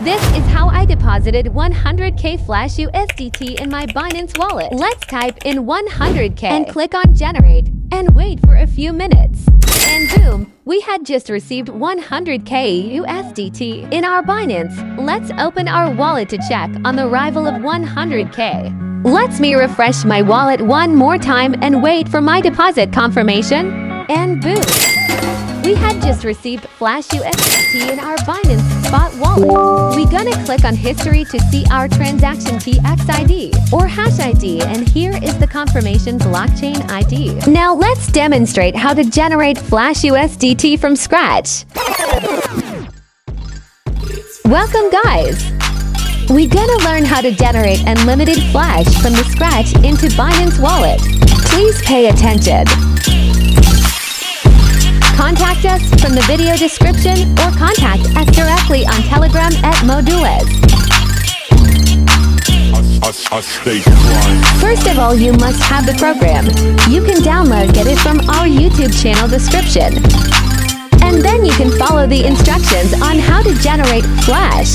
This is how I deposited 100k Flash USDT in my Binance wallet. Let's type in 100k and click on generate and wait for a few minutes. And boom, we had just received 100k USDT in our Binance. Let's open our wallet to check on the arrival of 100k. Let me refresh my wallet one more time and wait for my deposit confirmation. And boom, we had just received Flash USDT in our Binance Spot wallet. We gonna click on history to see our transaction TXID or hash ID, and here is the confirmation blockchain ID. Now let's demonstrate how to generate Flash USDT from scratch. Welcome guys! We gonna learn how to generate unlimited Flash from the scratch into Binance wallet. Please pay attention. Contact us from the video description or contact us directly on Telegram at Modules. First of all, you must have the program. You can get it from our YouTube channel description. And then you can follow the instructions on how to generate Flash.